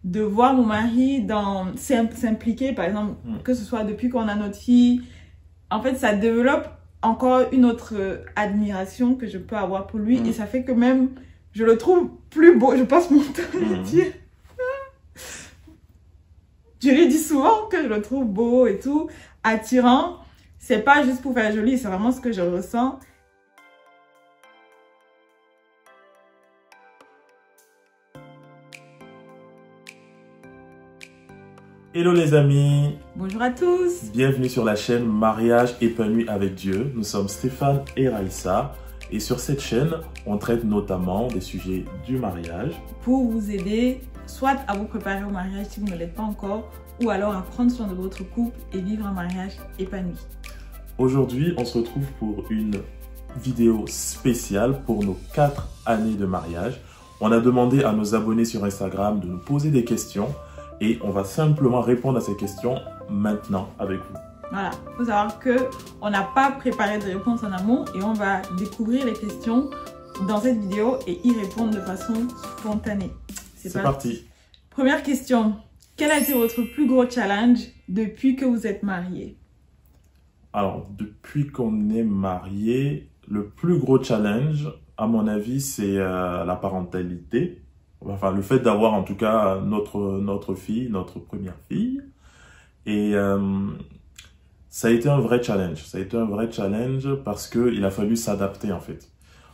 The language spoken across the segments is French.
de voir mon mari s'impliquer, par exemple, que ce soit depuis qu'on a notre fille. En fait, ça développe encore une autre admiration que je peux avoir pour lui. Et ça fait que même, je le trouve plus beau. Je passe mon temps à le dire. Je lui dis souvent que je le trouve beau et tout, attirant. C'est pas juste pour faire joli, c'est vraiment ce que je ressens. Hello les amis! Bonjour à tous! Bienvenue sur la chaîne Mariage épanoui avec Dieu. Nous sommes Stéphane et Raïssa. Et sur cette chaîne, on traite notamment des sujets du mariage. Pour vous aider, soit à vous préparer au mariage si vous ne l'êtes pas encore, ou alors à prendre soin de votre couple et vivre un mariage épanoui. Aujourd'hui, on se retrouve pour une vidéo spéciale pour nos 4 années de mariage. On a demandé à nos abonnés sur Instagram de nous poser des questions et on va simplement répondre à ces questions maintenant avec vous. Voilà, il faut savoir qu'on n'a pas préparé de réponse en amont et on va découvrir les questions dans cette vidéo et y répondre de façon spontanée. C'est parti. Première question. Quel a été votre plus gros challenge depuis que vous êtes mariés? Alors, depuis qu'on est mariés, le plus gros challenge, à mon avis, c'est la parentalité. Enfin, le fait d'avoir en tout cas notre fille, notre première fille. Et ça a été un vrai challenge. Ça a été un vrai challenge parce qu'il a fallu s'adapter en fait.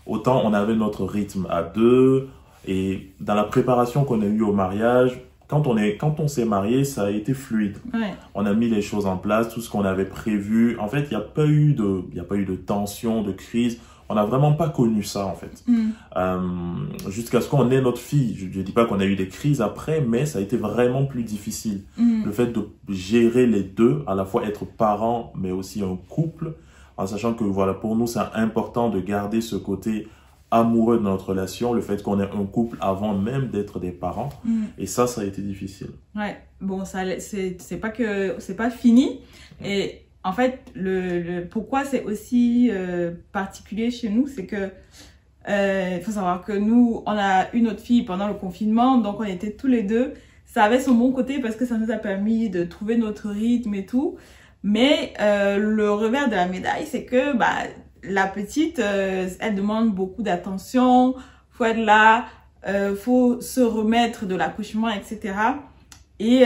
Autant on avait notre rythme à deux et dans la préparation qu'on a eue au mariage, quand on s'est marié, ça a été fluide. Ouais. On a mis les choses en place, tout ce qu'on avait prévu. En fait, il n'y a pas eu de tension, de crise. On n'a vraiment pas connu ça, en fait. Jusqu'à ce qu'on ait notre fille. Je ne dis pas qu'on a eu des crises après, mais ça a été vraiment plus difficile. Le fait de gérer les deux, à la fois être parent, mais aussi un couple, en sachant que, voilà, pour nous, c'est important de garder ce côté amoureux de notre relation, le fait qu'on ait un couple avant même d'être des parents. Et ça a été difficile. Ouais, bon, c'est pas fini. Et en fait, pourquoi c'est aussi particulier chez nous, c'est que il faut savoir que nous, on a eu notre fille pendant le confinement, donc on était tous les deux. Ça avait son bon côté parce que ça nous a permis de trouver notre rythme et tout. Mais le revers de la médaille, c'est que la petite, elle demande beaucoup d'attention, faut être là, faut se remettre de l'accouchement, etc. Et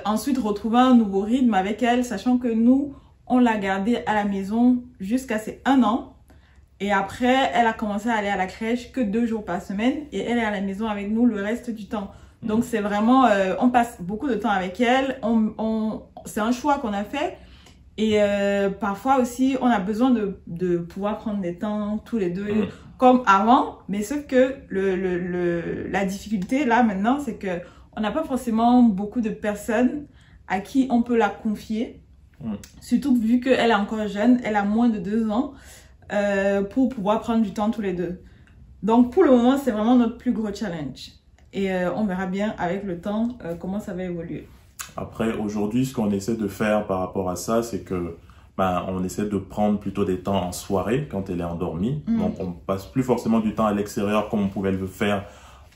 ensuite retrouver un nouveau rythme avec elle, sachant que nous, on l'a gardée à la maison jusqu'à ses 1 an. Et après, elle a commencé à aller à la crèche que 2 jours par semaine. Et elle est à la maison avec nous le reste du temps. Donc, c'est vraiment... on passe beaucoup de temps avec elle. C'est un choix qu'on a fait. Et parfois aussi, on a besoin de pouvoir prendre des temps tous les deux comme avant. Mais sauf que la difficulté, là, maintenant, c'est que on n'a pas forcément beaucoup de personnes à qui on peut la confier. Surtout vu qu'elle est encore jeune, elle a moins de 2 ans, pour pouvoir prendre du temps tous les deux. Donc pour le moment, c'est vraiment notre plus gros challenge. Et on verra bien avec le temps comment ça va évoluer. Après, aujourd'hui, ce qu'on essaie de faire par rapport à ça, c'est que on essaie de prendre plutôt des temps en soirée quand elle est endormie. Donc on passe plus forcément du temps à l'extérieur comme on pouvait le faire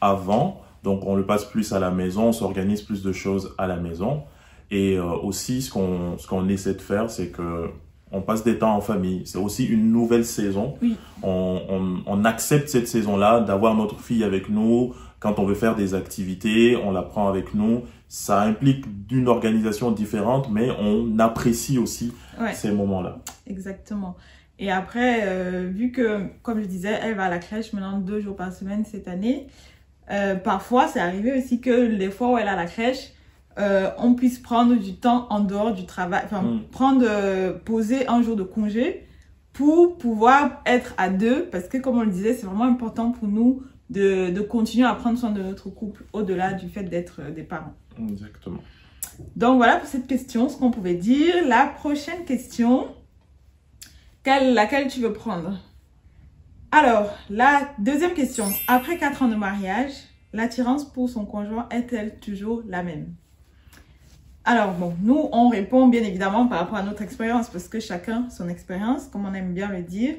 avant. Donc on le passe plus à la maison, on s'organise plus de choses à la maison. Et aussi, ce qu'on essaie de faire, c'est que on passe des temps en famille. C'est aussi une nouvelle saison. Oui. On accepte cette saison-là, d'avoir notre fille avec nous. Quand on veut faire des activités, on la prend avec nous. Ça implique d'une organisation différente, mais on apprécie aussi ces moments-là. Exactement. Et après, vu que, comme je disais, elle va à la crèche maintenant 2 jours par semaine cette année, parfois, c'est arrivé aussi que les fois où elle est à la crèche, on puisse prendre du temps en dehors du travail, enfin poser un jour de congé pour pouvoir être à deux, parce que comme on le disait, c'est vraiment important pour nous de continuer à prendre soin de notre couple au-delà du fait d'être des parents. Exactement. Donc voilà pour cette question, ce qu'on pouvait dire. La prochaine question, laquelle tu veux prendre? Alors, la deuxième question, après 4 ans de mariage, l'attirance pour son conjoint est-elle toujours la même? Alors bon, nous, on répond bien évidemment par rapport à notre expérience, parce que chacun son expérience, comme on aime bien le dire.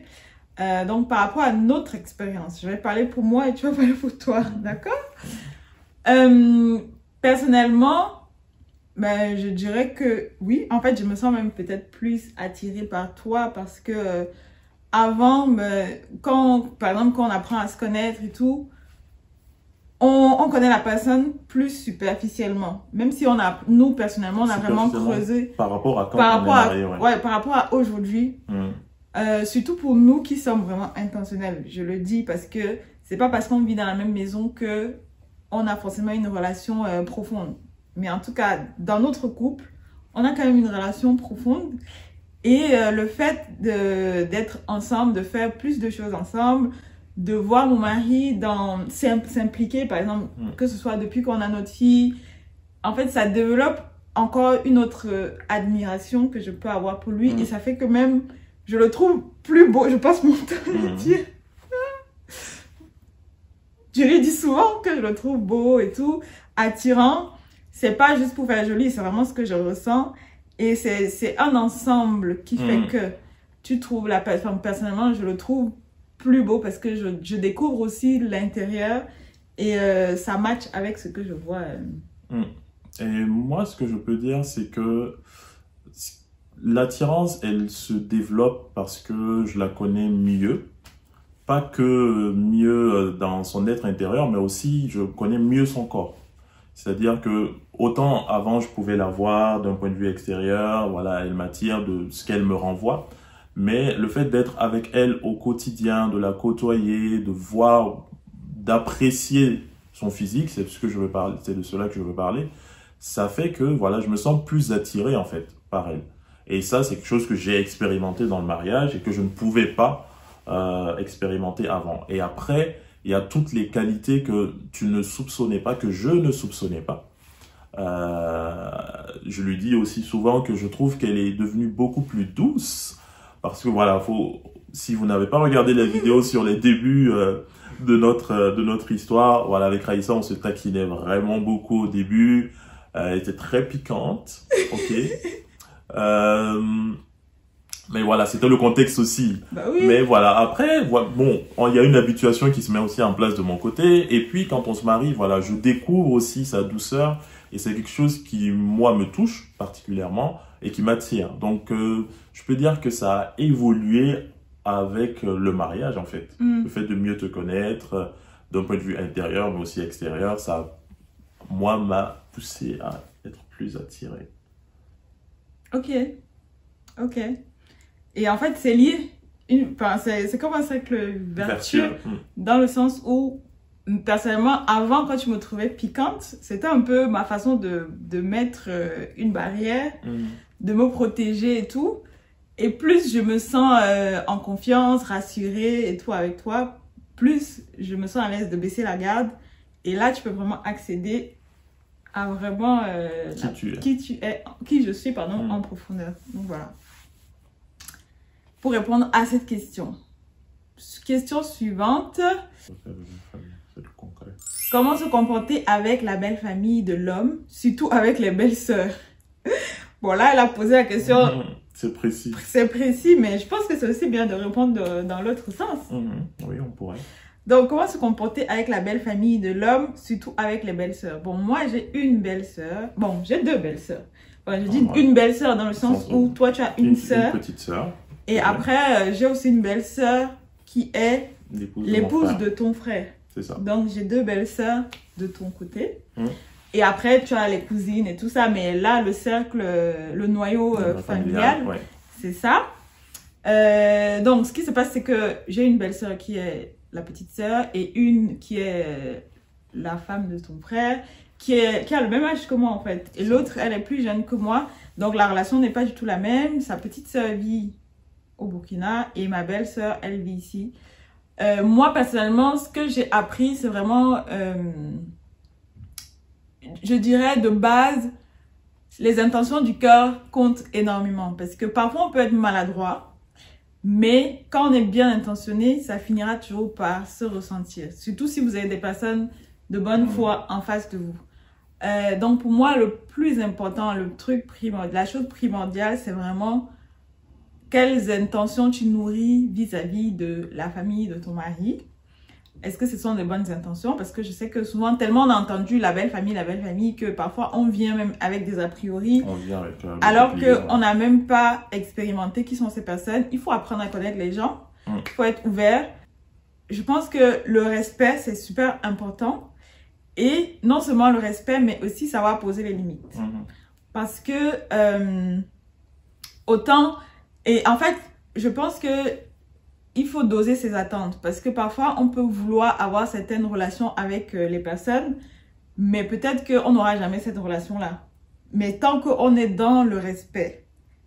Donc, par rapport à notre expérience, je vais parler pour moi et tu vas parler pour toi, d'accord? personnellement, ben, je dirais que oui. En fait, je me sens même peut-être plus attirée par toi parce que avant, ben, par exemple, quand on apprend à se connaître et tout, on connaît la personne plus superficiellement. Même si nous, personnellement, on a vraiment creusé. Par rapport à quand on est marié, ouais, par rapport à aujourd'hui. Surtout pour nous qui sommes vraiment intentionnels. Je le dis parce que c'est pas parce qu'on vit dans la même maison que on a forcément une relation profonde. Mais en tout cas, dans notre couple, on a quand même une relation profonde. Et le fait d'être ensemble, de faire plus de choses ensemble, de voir mon mari s'impliquer, par exemple, que ce soit depuis qu'on a notre fille, en fait, ça développe encore une autre admiration que je peux avoir pour lui. Et ça fait que même, je le trouve plus beau. Je passe mon temps à le dire. Je lui dis souvent que je le trouve beau et tout, attirant. C'est pas juste pour faire joli, c'est vraiment ce que je ressens. Et c'est un ensemble qui fait que tu trouves la personne. Personnellement, je le trouve plus beau parce que je découvre aussi l'intérieur et ça match avec ce que je vois. Et moi, ce que je peux dire, c'est que l'attirance, elle se développe parce que je la connais mieux. Pas que mieux dans son être intérieur, mais aussi je connais mieux son corps. C'est-à-dire que autant avant je pouvais la voir d'un point de vue extérieur, voilà, elle m'attire de ce qu'elle me renvoie. Mais le fait d'être avec elle au quotidien, de la côtoyer, de voir, d'apprécier son physique, c'est ce que je veux parler, c'est de cela que je veux parler. Ça fait que voilà, je me sens plus attiré en fait par elle. Et ça, c'est quelque chose que j'ai expérimenté dans le mariage et que je ne pouvais pas expérimenter avant. Et après, il y a toutes les qualités que tu ne soupçonnais pas, que je ne soupçonnais pas. Je lui dis aussi souvent que je trouve qu'elle est devenue beaucoup plus douce. Parce que voilà, si vous n'avez pas regardé la vidéo sur les débuts de notre histoire, voilà, avec Raïssa, on se taquinait vraiment beaucoup au début. Elle était très piquante, ok. Mais voilà, c'était le contexte aussi. Bah oui. Mais voilà, après, bon, il y a une habituation qui se met aussi en place de mon côté. Et puis, quand on se marie, voilà, je découvre aussi sa douceur. Et c'est quelque chose qui, moi, me touche particulièrement et qui m'attire. Donc, je peux dire que ça a évolué avec le mariage, en fait. Le fait de mieux te connaître, d'un point de vue intérieur, mais aussi extérieur, ça, moi, m'a poussé à être plus attiré. Ok. Ok. Et en fait, c'est lié. C'est comme un cercle vertueux dans le sens où, personnellement, avant, quand je me trouvais piquante, c'était un peu ma façon de mettre une barrière, de me protéger et tout. Et plus je me sens en confiance, rassurée et tout avec toi, plus je me sens à l'aise de baisser la garde. Et là, tu peux vraiment accéder à vraiment qui je suis, en profondeur. Donc voilà. Pour répondre à cette question. Question suivante. Comment se comporter avec la belle famille de l'homme, surtout avec les belles-sœurs? Bon, là, elle a posé la question. C'est précis. C'est précis, mais je pense que c'est aussi bien de répondre dans l'autre sens. Oui, on pourrait. Donc, comment se comporter avec la belle famille de l'homme, surtout avec les belles-sœurs? Bon, moi, j'ai une belle-sœur. Bon, j'ai deux belles-sœurs. Enfin, je dis une belle-sœur dans le sens où toi, tu as une sœur. Une petite sœur. Et après, j'ai aussi une belle-sœur qui est l'épouse de ton frère. C'est ça. Donc, j'ai deux belles-sœurs de ton côté. Et après, tu as les cousines et tout ça. Mais là, le cercle, le noyau familial, c'est ça. Donc, ce qui se passe, c'est que j'ai une belle-sœur qui est la petite sœur et une qui est la femme de ton frère, qui a le même âge que moi, en fait. Et l'autre, elle est plus jeune que moi. Donc, la relation n'est pas du tout la même. Sa petite sœur vit au Burkina et ma belle-sœur, elle vit ici. Moi, personnellement, ce que j'ai appris, c'est vraiment, je dirais, de base, les intentions du cœur comptent énormément. Parce que parfois, on peut être maladroit, mais quand on est bien intentionné, ça finira toujours par se ressentir. Surtout si vous avez des personnes de bonne foi en face de vous. Donc, pour moi, le plus important, la chose primordiale, c'est vraiment quelles intentions tu nourris vis-à-vis de la famille de ton mari. est-ce que ce sont des bonnes intentions? Parce que je sais que souvent, tellement on a entendu la belle famille, que parfois on vient même avec des a priori. On vient avec alors qu'on n'a même pas expérimenté qui sont ces personnes. Il faut apprendre à connaître les gens. Il faut être ouvert. Je pense que le respect, c'est super important. Et non seulement le respect, mais aussi savoir poser les limites. Parce que autant... Et en fait, je pense que il faut doser ses attentes. Parce que parfois, on peut vouloir avoir certaines relations avec les personnes, mais peut-être qu'on n'aura jamais cette relation-là. Mais tant qu'on est dans le respect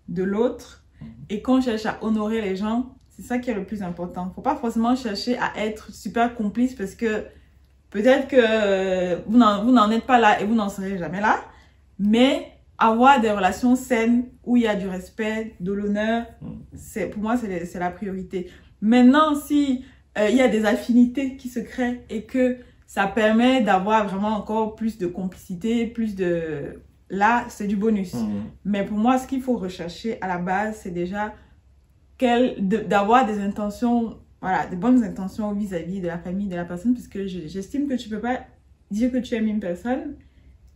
de l'autre et qu'on cherche à honorer les gens, c'est ça qui est le plus important. Il ne faut pas forcément chercher à être super complice parce que peut-être que vous n'en êtes pas là et vous n'en serez jamais là. Mais avoir des relations saines où il y a du respect, de l'honneur, pour moi, c'est la priorité. Maintenant, si il y a des affinités qui se créent et que ça permet d'avoir vraiment encore plus de complicité, plus de... Là, c'est du bonus. Mais pour moi, ce qu'il faut rechercher à la base, c'est déjà d'avoir des intentions, voilà, des bonnes intentions vis-à-vis de la famille, de la personne, puisque j'estime que tu peux pas dire que tu aimes une personne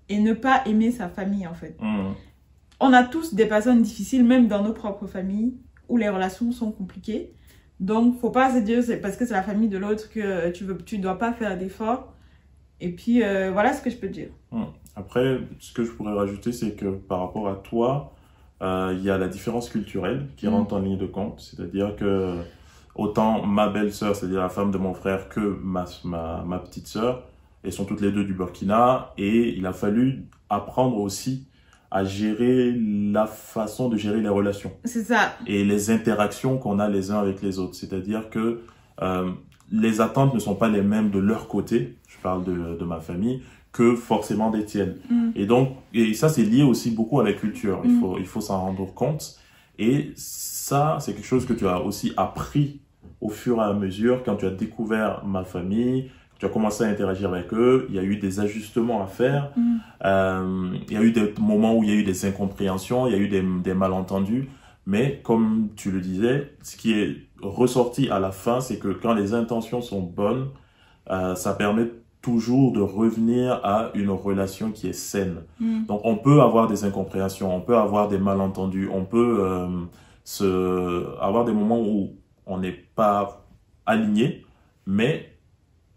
et ne pas aimer sa famille, en fait. On a tous des personnes difficiles, même dans nos propres familles, où les relations sont compliquées. Donc, faut pas se dire c'est parce que c'est la famille de l'autre que tu dois pas faire d'efforts. Et puis, voilà ce que je peux dire. Après, ce que je pourrais rajouter, c'est que par rapport à toi, il y a la différence culturelle qui rentre en ligne de compte. C'est-à-dire que autant ma belle-sœur, c'est-à-dire la femme de mon frère, que ma petite sœur, elles sont toutes les deux du Burkina. Et il a fallu apprendre aussi à gérer la façon de gérer les relations. C'est ça. Et les interactions qu'on a les uns avec les autres. C'est-à-dire que les attentes ne sont pas les mêmes de leur côté, je parle de ma famille, que forcément des tiennes. Et ça, c'est lié aussi beaucoup à la culture. Il faut s'en rendre compte. Et ça, c'est quelque chose que tu as aussi appris au fur et à mesure quand tu as découvert ma famille, tu as commencé à interagir avec eux, il y a eu des ajustements à faire, il y a eu des moments où il y a eu des incompréhensions, il y a eu des malentendus, mais comme tu le disais, ce qui est ressorti à la fin, c'est que quand les intentions sont bonnes, ça permet toujours de revenir à une relation qui est saine. Donc on peut avoir des incompréhensions, on peut avoir des malentendus, on peut avoir des moments où on n'est pas aligné, mais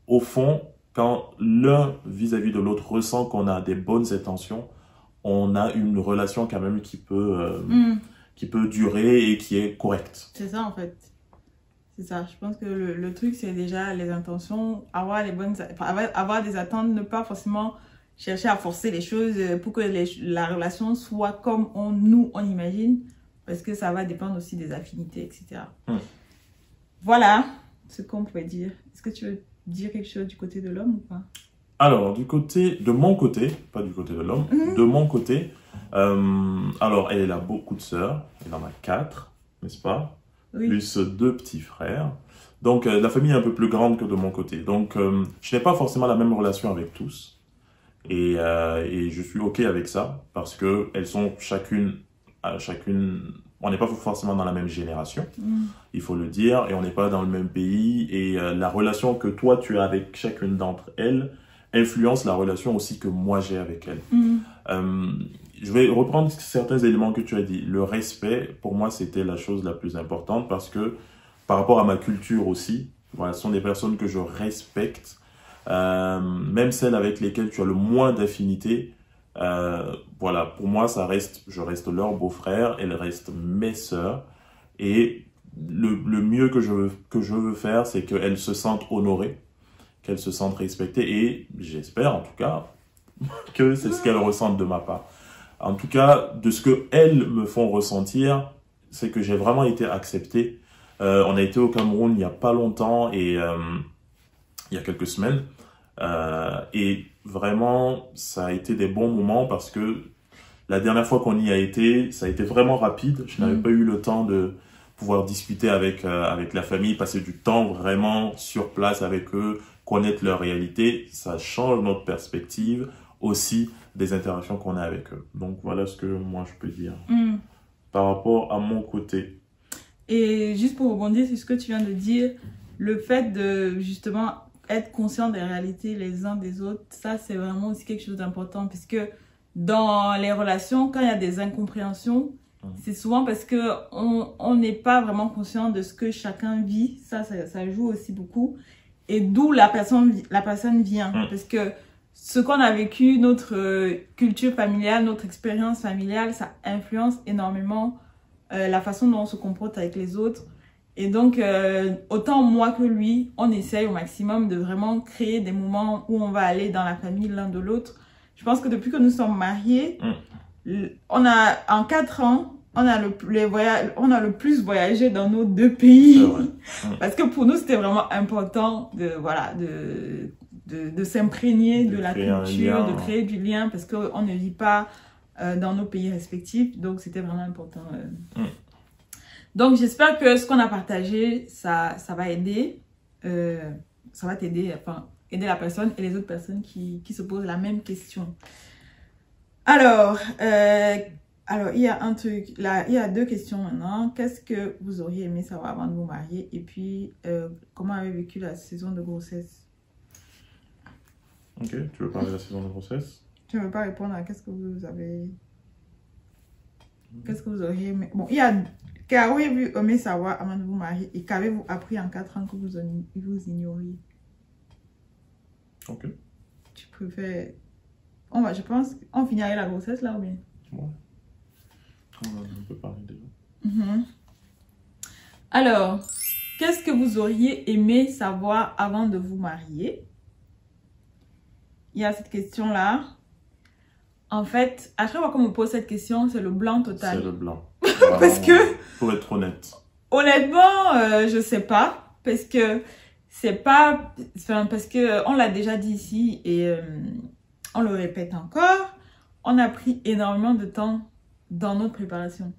au fond, quand l'un vis-à-vis de l'autre ressent qu'on a des bonnes intentions, on a une relation quand même qui peut durer et qui est correcte. C'est ça en fait. C'est ça. Je pense que le truc, c'est déjà les intentions, avoir des attentes, ne pas forcément chercher à forcer les choses pour que la relation soit comme nous, on imagine, parce que ça va dépendre aussi des affinités, etc. Voilà ce qu'on pourrait dire. Est-ce que tu veux dire quelque chose du côté de l'homme ou pas? Alors, de mon côté, pas du côté de l'homme, de mon côté, alors elle a beaucoup de sœurs, elle en a 4, n'est-ce pas? Plus 2 petits frères. Donc, la famille est un peu plus grande que de mon côté. Donc, je n'ai pas forcément la même relation avec tous. Et je suis OK avec ça, parce que elles sont chacune, on n'est pas forcément dans la même génération, il faut le dire, et on n'est pas dans le même pays. Et la relation que toi, tu as avec chacune d'entre elles influence la relation aussi que moi, j'ai avec elles. Je vais reprendre certains éléments que tu as dit. Le respect, pour moi, c'était la chose la plus importante parce que par rapport à ma culture aussi, voilà, ce sont des personnes que je respecte, même celles avec lesquelles tu as le moins d'affinité. Voilà, pour moi, je reste leur beau-frère, elles restent mes sœurs. Et le mieux que je veux faire, c'est qu'elles se sentent honorées, qu'elles se sentent respectées. Et j'espère, en tout cas, que c'est ce qu'elles ressentent de ma part. En tout cas, de ce qu'elles me font ressentir, c'est que j'ai vraiment été accepté. On a été au Cameroun il n'y a pas longtemps, et il y a quelques semaines. Et vraiment, ça a été des bons moments parce que la dernière fois qu'on y a été, ça a été vraiment rapide. Je n'avais pas eu le temps de pouvoir discuter avec la famille, passer du temps vraiment sur place avec eux, connaître leur réalité. Ça change notre perspective aussi des interactions qu'on a avec eux. Donc voilà ce que moi je peux dire par rapport à mon côté. Et juste pour rebondir sur ce que tu viens de dire, le fait de justement être conscient des réalités les uns des autres, ça c'est vraiment aussi quelque chose d'important, puisque dans les relations, quand il y a des incompréhensions, c'est souvent parce que on n'est pas vraiment conscient de ce que chacun vit. Ça joue aussi beaucoup. Et d'où la personne vient. Parce que ce qu'on a vécu, notre culture familiale, notre expérience familiale, ça influence énormément la façon dont on se comporte avec les autres. Et donc, autant moi que lui, on essaye au maximum de vraiment créer des moments où on va aller dans la famille l'un de l'autre. Je pense que depuis que nous sommes mariés, on a, en 4 ans, on a le plus voyagé dans nos 2 pays. Parce que pour nous, c'était vraiment important de s'imprégner de la culture, de créer du lien, parce qu'on ne vit pas dans nos pays respectifs. Donc, c'était vraiment important. Donc, j'espère que ce qu'on a partagé, ça va aider. Ça va t'aider, enfin, aider la personne et les autres personnes qui se posent la même question. Alors, il y a un truc, là, il y a 2 questions maintenant. Qu'est-ce que vous auriez aimé savoir avant de vous marier? Et puis, comment avez vécu la saison de grossesse? Ok, tu veux parler de la saison de grossesse? Tu ne veux pas répondre à qu'est-ce que vous avez... Qu'est-ce que vous auriez aimé... Bon, il y a... Qu'avez-vous aimé savoir avant de vous marier? Et qu'avez-vous appris en 4 ans que vous ignoriez? Ok. Tu préfères... je pense qu'on finirait la grossesse là ou bien? Ouais. On peut parler déjà. Alors, qu'est-ce que vous auriez aimé savoir avant de vous marier? Il y a cette question-là. En fait, à chaque fois qu'on me pose cette question, c'est le blanc total. C'est le blanc. Parce que... Pour être honnête. Honnêtement, je sais pas. Parce que c'est pas... Enfin, parce que on l'a déjà dit ici et on le répète encore. On a pris énormément de temps dans notre préparation.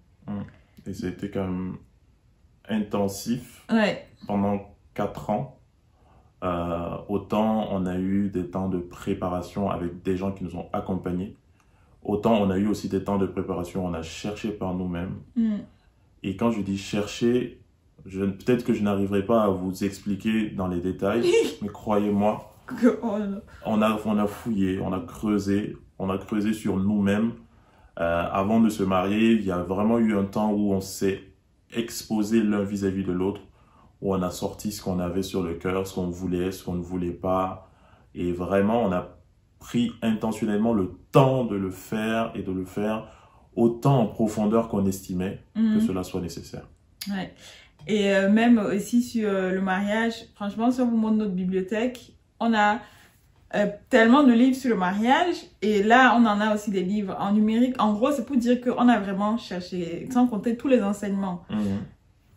Et c'était quand même intensif pendant 4 ans. Autant on a eu des temps de préparation avec des gens qui nous ont accompagnés. Autant on a eu aussi des temps de préparation, on a cherché par nous-mêmes. Et quand je dis chercher, peut-être que je n'arriverai pas à vous expliquer dans les détails, mais croyez-moi, on a fouillé, on a creusé sur nous-mêmes. Avant de se marier, il y a vraiment eu un temps où on s'est exposé l'un vis-à-vis de l'autre, où on a sorti ce qu'on avait sur le cœur, ce qu'on voulait, ce qu'on ne voulait pas. Et vraiment, on a pris intentionnellement le temps de le faire et de le faire autant en profondeur qu'on estimait que cela soit nécessaire. Ouais. Et même aussi sur le mariage, franchement, si on vous montre notre bibliothèque, on a tellement de livres sur le mariage et là, on en a aussi des livres en numérique. En gros, c'est pour dire qu'on a vraiment cherché, sans compter tous les enseignements.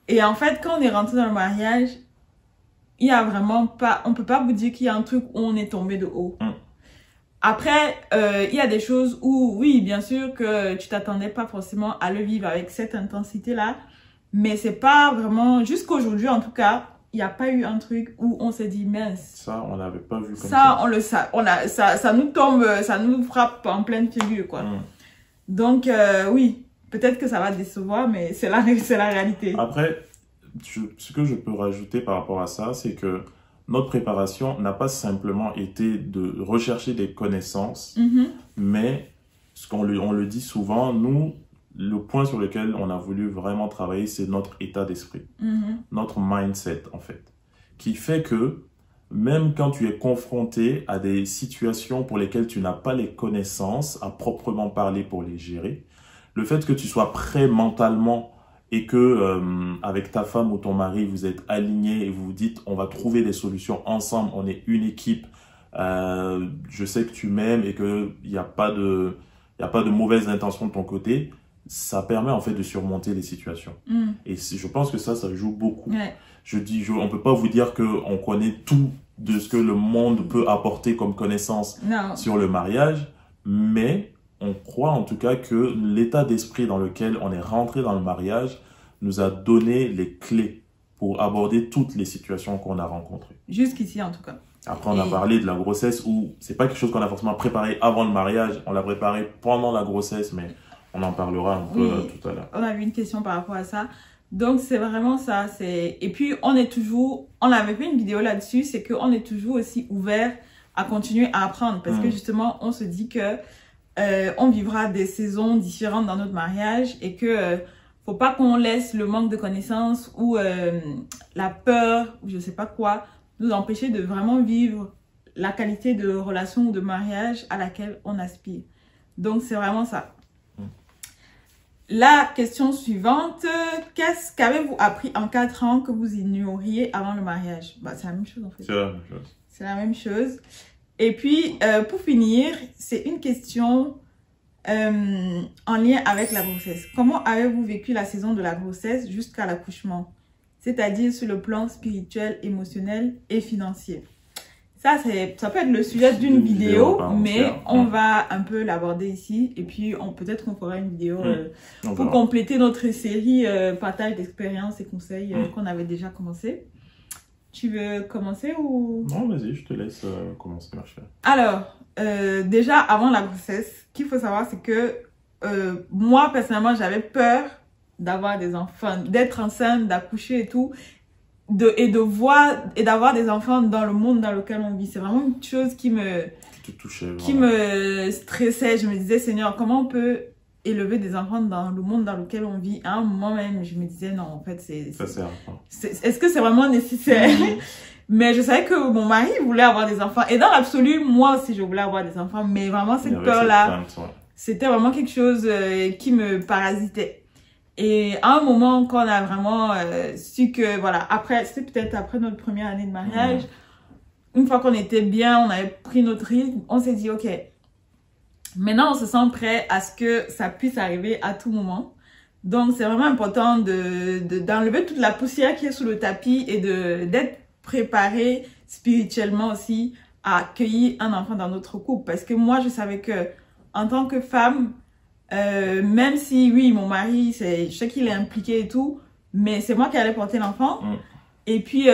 Et en fait, quand on est rentré dans le mariage, il y a vraiment pas, on peut pas vous dire qu'il y a un truc où on est tombé de haut. Après, il y a des choses où, oui, bien sûr que tu t'attendais pas forcément à le vivre avec cette intensité-là, mais c'est pas vraiment, jusqu'aujourd'hui en tout cas, il n'y a pas eu un truc où on s'est dit mince. Ça, on n'avait pas vu comme ça. Ça nous tombe, ça nous frappe en pleine figure, quoi. Donc, oui, peut-être que ça va décevoir, mais c'est la réalité. Après, ce que je peux rajouter par rapport à ça, c'est que notre préparation n'a pas simplement été de rechercher des connaissances, mais on le dit souvent, nous, le point sur lequel on a voulu vraiment travailler, c'est notre état d'esprit, notre mindset en fait, qui fait que même quand tu es confronté à des situations pour lesquelles tu n'as pas les connaissances à proprement parler pour les gérer, le fait que tu sois prêt mentalement et que avec ta femme ou ton mari, vous êtes alignés et vous vous dites on va trouver des solutions ensemble, on est une équipe, je sais que tu m'aimes et qu'il n'y a pas de mauvaises intentions de ton côté, ça permet en fait de surmonter les situations. Et je pense que ça joue beaucoup. On peut pas vous dire qu'on connaît tout de ce que le monde peut apporter comme connaissance sur le mariage, mais on croit en tout cas que l'état d'esprit dans lequel on est rentré dans le mariage nous a donné les clés pour aborder toutes les situations qu'on a rencontrées. Jusqu'ici en tout cas. Après, on a parlé de la grossesse où c'est pas quelque chose qu'on a forcément préparé avant le mariage, on l'a préparé pendant la grossesse, mais on en parlera un peu tout à l'heure. On a vu une question par rapport à ça. Donc, c'est vraiment ça. Et puis, on avait fait une vidéo là-dessus, c'est qu'on est toujours aussi ouvert à continuer à apprendre. Parce que justement, on se dit que on vivra des saisons différentes dans notre mariage et que faut pas qu'on laisse le manque de connaissances ou la peur ou je sais pas quoi nous empêcher de vraiment vivre la qualité de relation ou de mariage à laquelle on aspire. Donc, c'est vraiment ça. La question suivante, qu'avez-vous appris en 4 ans que vous ignoriez avant le mariage? Bah, c'est la même chose en fait. C'est la même chose. C'est la même chose. Et puis, pour finir, c'est une question en lien avec la grossesse. Comment avez-vous vécu la saison de la grossesse jusqu'à l'accouchement? C'est-à-dire sur le plan spirituel, émotionnel et financier. Ça peut être le sujet d'une vidéo, mais on va un peu l'aborder ici. Et puis, peut-être qu'on fera une vidéo pour compléter notre série partage d'expériences et conseils qu'on avait déjà commencé. Tu veux commencer ou... Non, vas-y, je te laisse commencer, ma chère. Alors, déjà, avant la grossesse, ce qu'il faut savoir, c'est que moi, personnellement, j'avais peur d'avoir des enfants, d'être enceinte, d'accoucher et tout. Et d'avoir des enfants dans le monde dans lequel on vit. C'est vraiment une chose qui me stressait. Je me disais, Seigneur, comment on peut élever des enfants dans le monde dans lequel on vit? À un moment même, je me disais, non, en fait, ça sert à quoi? Est-ce que c'est vraiment nécessaire? Mais je savais que mon mari voulait avoir des enfants. Et dans l'absolu, moi aussi, je voulais avoir des enfants. Mais vraiment, cette peur-là, c'était vraiment quelque chose qui me parasitait. Et à un moment, quand on a vraiment su que, voilà, c'était peut-être après notre première année de mariage, une fois qu'on était bien, on avait pris notre rythme, on s'est dit, OK, maintenant on se sent prêt à ce que ça puisse arriver à tout moment. Donc, c'est vraiment important d'enlever toute la poussière qui est sous le tapis et d'être préparé spirituellement aussi à accueillir un enfant dans notre couple. Parce que moi, je savais que, en tant que femme, même si, oui, mon mari, je sais qu'il est impliqué et tout, mais c'est moi qui allais porter l'enfant. Et puis,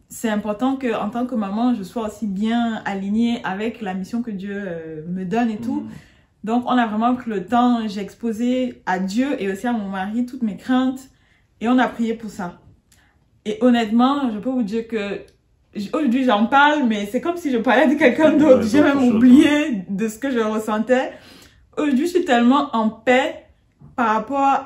c'est important que, en tant que maman, je sois aussi bien alignée avec la mission que Dieu me donne et tout. Donc, on a vraiment pris le temps, j'ai exposé à Dieu et aussi à mon mari toutes mes craintes et on a prié pour ça. Et honnêtement, je peux vous dire que aujourd'hui, j'en parle, mais c'est comme si je parlais de quelqu'un d'autre. J'ai même oublié de ce que je ressentais. Aujourd'hui, je suis tellement en paix par rapport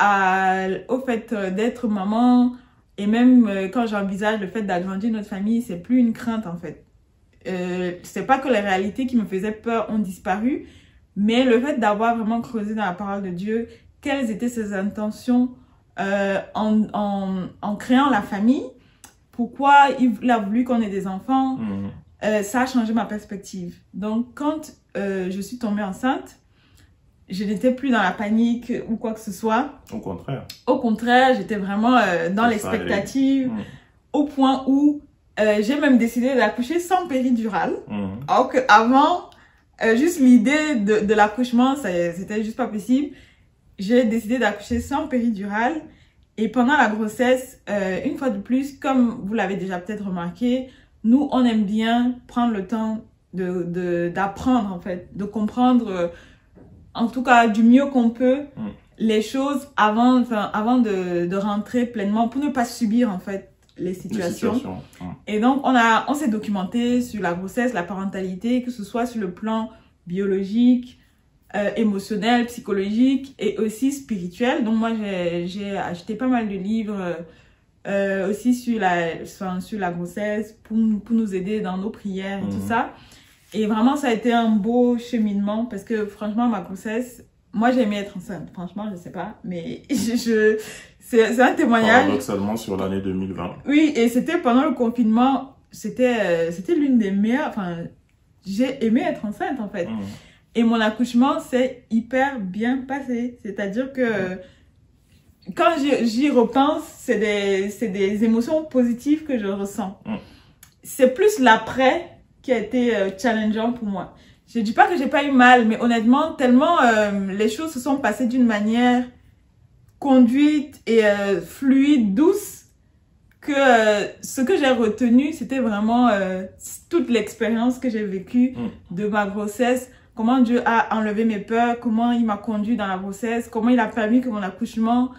au fait d'être maman et même quand j'envisage le fait d'agrandir notre famille, c'est plus une crainte en fait. C'est pas que les réalités qui me faisaient peur ont disparu, mais le fait d'avoir vraiment creusé dans la parole de Dieu, quelles étaient ses intentions en créant la famille, pourquoi il a voulu qu'on ait des enfants, ça a changé ma perspective. Donc quand je suis tombée enceinte, je n'étais plus dans la panique ou quoi que ce soit. Au contraire. Au contraire, j'étais vraiment dans l'expectative, au point où j'ai même décidé d'accoucher sans péridurale. Alors qu'avant, juste l'idée de l'accouchement, c'était juste pas possible. J'ai décidé d'accoucher sans péridurale. Et pendant la grossesse, une fois de plus, comme vous l'avez déjà peut-être remarqué, nous, on aime bien prendre le temps d'apprendre, en fait, de comprendre... en tout cas du mieux qu'on peut les choses avant de rentrer pleinement pour ne pas subir en fait les situations. Et donc on s'est documenté sur la grossesse, la parentalité, que ce soit sur le plan biologique, émotionnel, psychologique et aussi spirituel. Donc moi j'ai acheté pas mal de livres aussi sur la grossesse pour nous aider dans nos prières et tout ça. Et vraiment, ça a été un beau cheminement parce que franchement, ma grossesse, moi j'ai aimé être enceinte. Franchement, je sais pas, mais c'est un témoignage. Paradoxalement sur l'année 2020. Oui, et c'était pendant le confinement, c'était l'une des meilleures, enfin, j'ai aimé être enceinte en fait. Et mon accouchement s'est hyper bien passé. C'est-à-dire que quand j'y repense, c'est des émotions positives que je ressens. C'est plus l'après qui a été challengeant pour moi. Je dis pas que j'ai pas eu mal, mais honnêtement, tellement les choses se sont passées d'une manière conduite et fluide, douce, que ce que j'ai retenu, c'était vraiment toute l'expérience que j'ai vécue de ma grossesse, comment Dieu a enlevé mes peurs, comment il m'a conduit dans la grossesse, comment il a permis que mon accouchement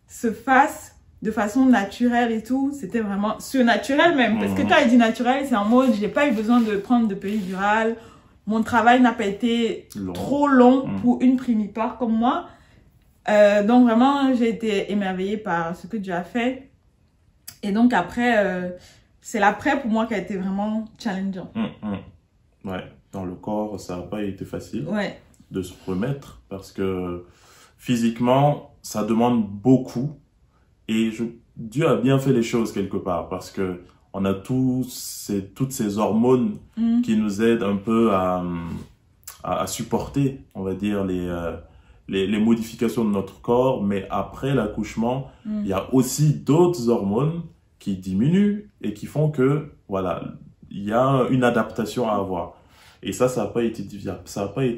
se fasse de façon naturelle et tout. C'était vraiment surnaturel même. Parce que quand il dit naturel, c'est en mode, j'ai pas eu besoin de prendre de péridurale. Mon travail n'a pas été trop long pour une primipare comme moi. Donc vraiment, j'ai été émerveillée par ce que Dieu a fait. Et donc après, c'est l'après pour moi qui a été vraiment challengeant. Ouais, dans le corps, ça n'a pas été facile de se remettre parce que physiquement, ça demande beaucoup. Et Dieu a bien fait les choses quelque part parce que on a toutes ces hormones qui nous aident un peu à supporter, on va dire, les modifications de notre corps. Mais après l'accouchement, il y a aussi d'autres hormones qui diminuent et qui font que, voilà, il y a une adaptation à avoir. Et ça n'a pas été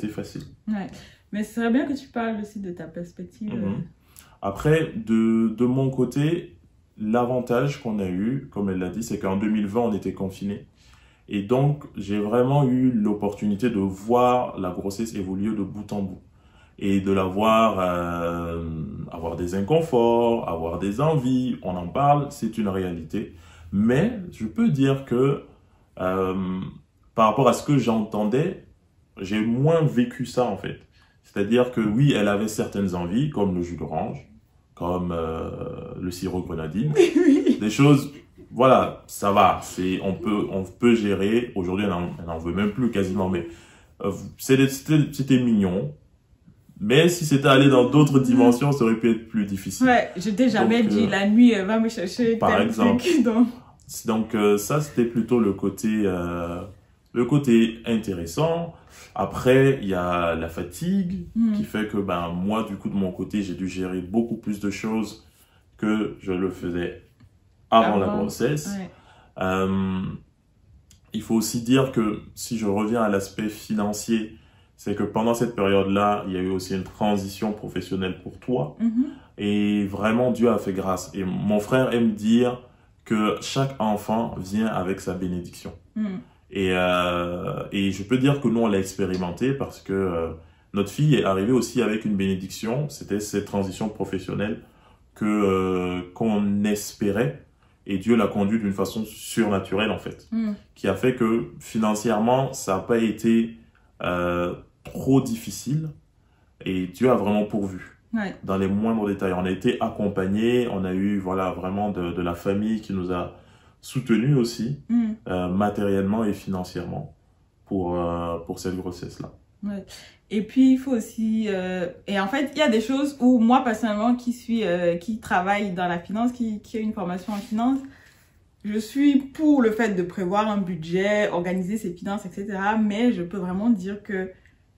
facile. Ouais. Mais ce serait bien que tu parles aussi de ta perspective. Après, de mon côté, l'avantage qu'on a eu, comme elle l'a dit, c'est qu'en 2020, on était confinés. Et donc, j'ai vraiment eu l'opportunité de voir la grossesse évoluer de bout en bout. Et de la voir avoir des inconforts, avoir des envies, on en parle, c'est une réalité. Mais je peux dire que par rapport à ce que j'entendais, j'ai moins vécu ça en fait. C'est-à-dire que oui, elle avait certaines envies, comme le jus d'orange, comme le sirop grenadine, des choses, voilà, ça va, on peut gérer. Aujourd'hui, elle n'en veut même plus quasiment, mais c'était mignon. Mais si c'était allé dans d'autres dimensions, ça aurait pu être plus difficile. Ouais, je t'ai jamais dit la nuit, va me chercher par exemple. Truc, donc ça, c'était plutôt le côté intéressant. Après, il y a la fatigue qui fait que moi, du coup, de mon côté, j'ai dû gérer beaucoup plus de choses que je le faisais avant la grossesse. Ouais. Il faut aussi dire que si je reviens à l'aspect financier, c'est que pendant cette période-là, il y a eu aussi une transition professionnelle pour toi. Et vraiment, Dieu a fait grâce. Et mon frère aime dire que chaque enfant vient avec sa bénédiction. Et je peux dire que nous, on l'a expérimenté parce que notre fille est arrivée aussi avec une bénédiction. C'était cette transition professionnelle qu'on espérait. Et Dieu l'a conduit d'une façon surnaturelle, en fait. Qui a fait que financièrement, ça n'a pas été trop difficile. Et Dieu a vraiment pourvu. Dans les moindres détails. On a été accompagnés. On a eu vraiment de la famille qui nous a soutenus aussi, matériellement et financièrement, pour cette grossesse-là. Ouais. Et puis, il faut aussi... et en fait, il y a des choses où moi, personnellement, qui travaille dans la finance, qui a une formation en finance, je suis pour le fait de prévoir un budget, organiser ses finances, etc. Mais je peux vraiment dire que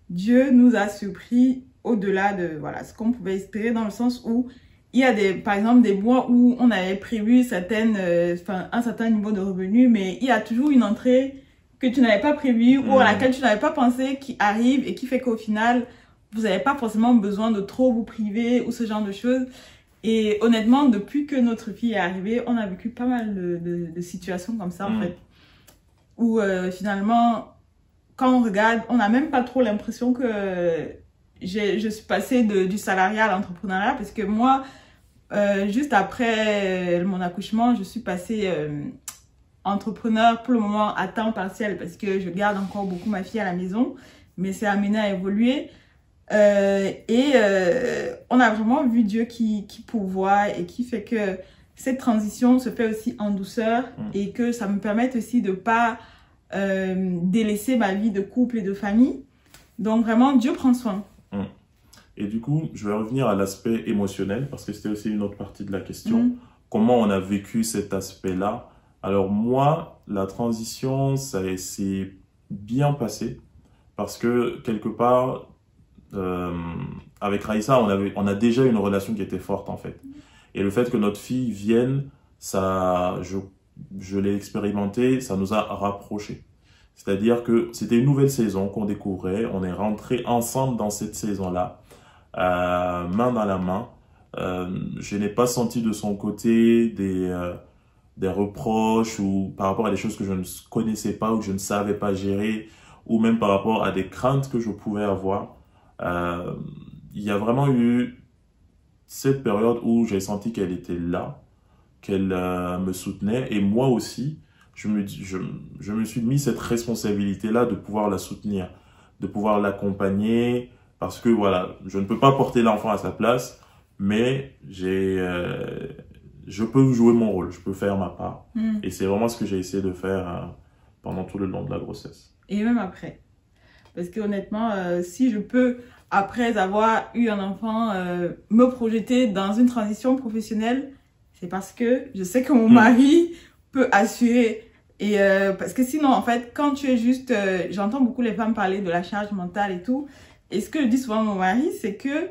Dieu nous a surpris au-delà de ce qu'on pouvait espérer, dans le sens où il y a par exemple des mois où on avait prévu un certain niveau de revenus, mais il y a toujours une entrée que tu n'avais pas prévue ou à laquelle tu n'avais pas pensé qui arrive et qui fait qu'au final, vous n'avez pas forcément besoin de trop vous priver ou ce genre de choses. Et honnêtement, depuis que notre fille est arrivée, on a vécu pas mal de situations comme ça, en fait. Où finalement, quand on regarde, on n'a même pas trop l'impression que je suis passée du salariat à l'entrepreneuriat, parce que moi, juste après mon accouchement, je suis passée entrepreneur pour le moment à temps partiel, parce que je garde encore beaucoup ma fille à la maison, mais c'est amené à évoluer. On a vraiment vu Dieu qui pourvoit et qui fait que cette transition se fait aussi en douceur et que ça me permet aussi de pas délaisser ma vie de couple et de famille. Donc vraiment, Dieu prend soin. Et du coup, je vais revenir à l'aspect émotionnel parce que c'était aussi une autre partie de la question. Comment on a vécu cet aspect-là? Alors moi, la transition, ça s'est bien passé parce que quelque part, avec Raïssa, on a déjà une relation qui était forte en fait. Et le fait que notre fille vienne, ça, je l'ai expérimenté, ça nous a rapprochés. C'est-à-dire que c'était une nouvelle saison qu'on découvrait, on est rentrés ensemble dans cette saison-là, main dans la main. Je n'ai pas senti de son côté des reproches ou par rapport à des choses que je ne connaissais pas ou que je ne savais pas gérer, ou même par rapport à des craintes que je pouvais avoir. Il y a vraiment eu cette période où j'ai senti qu'elle était là, qu'elle me soutenait. Et moi aussi, je me suis mis cette responsabilité-là de pouvoir la soutenir, de pouvoir l'accompagner, parce que voilà, je ne peux pas porter l'enfant à sa place, mais je peux jouer mon rôle, je peux faire ma part. Et c'est vraiment ce que j'ai essayé de faire pendant tout le long de la grossesse. Et même après. Parce que honnêtement, si je peux, après avoir eu un enfant, me projeter dans une transition professionnelle, c'est parce que je sais que mon mari peut assurer. Et parce que sinon, en fait, quand tu es juste... j'entends beaucoup les femmes parler de la charge mentale et tout. Et ce que je dis souvent à mon mari, c'est que...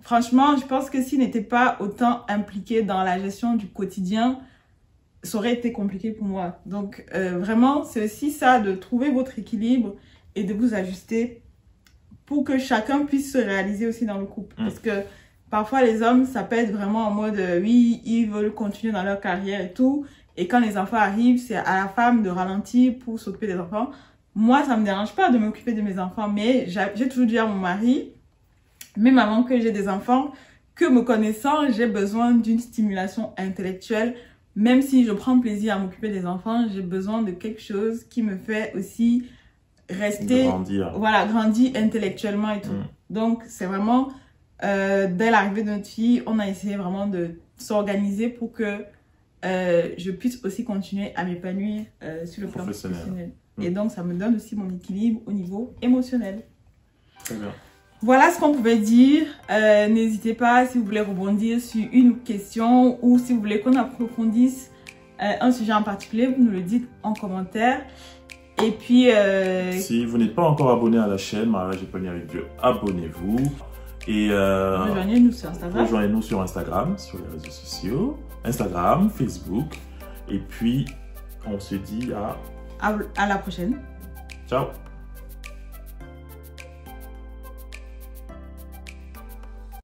franchement, je pense que s'il n'était pas autant impliqué dans la gestion du quotidien, ça aurait été compliqué pour moi. Donc, vraiment, c'est aussi ça, de trouver votre équilibre et de vous ajuster pour que chacun puisse se réaliser aussi dans le couple. Parce que parfois, les hommes, ça peut être vraiment en mode, oui, ils veulent continuer dans leur carrière et tout. Et quand les enfants arrivent, c'est à la femme de ralentir pour s'occuper des enfants. Moi, ça me dérange pas de m'occuper de mes enfants, mais j'ai toujours dit à mon mari, même avant que j'ai des enfants, que me connaissant, j'ai besoin d'une stimulation intellectuelle. Même si je prends plaisir à m'occuper des enfants, j'ai besoin de quelque chose qui me fait aussi rester... Grandir. Voilà, grandir intellectuellement et tout. Donc, c'est vraiment, dès l'arrivée de notre fille, on a essayé vraiment de s'organiser pour que je puisse aussi continuer à m'épanouir sur le plan professionnel. Et donc, ça me donne aussi mon équilibre au niveau émotionnel. Très bien. Voilà ce qu'on pouvait dire. N'hésitez pas si vous voulez rebondir sur une question ou si vous voulez qu'on approfondisse un sujet en particulier, vous nous le dites en commentaire. Et puis... si vous n'êtes pas encore abonné à la chaîne Mariage épanoui avec Dieu, abonnez-vous. Et rejoignez-nous sur Instagram. Rejoignez-nous sur Instagram, sur les réseaux sociaux. Instagram, Facebook. Et puis, on se dit à la prochaine. Ciao.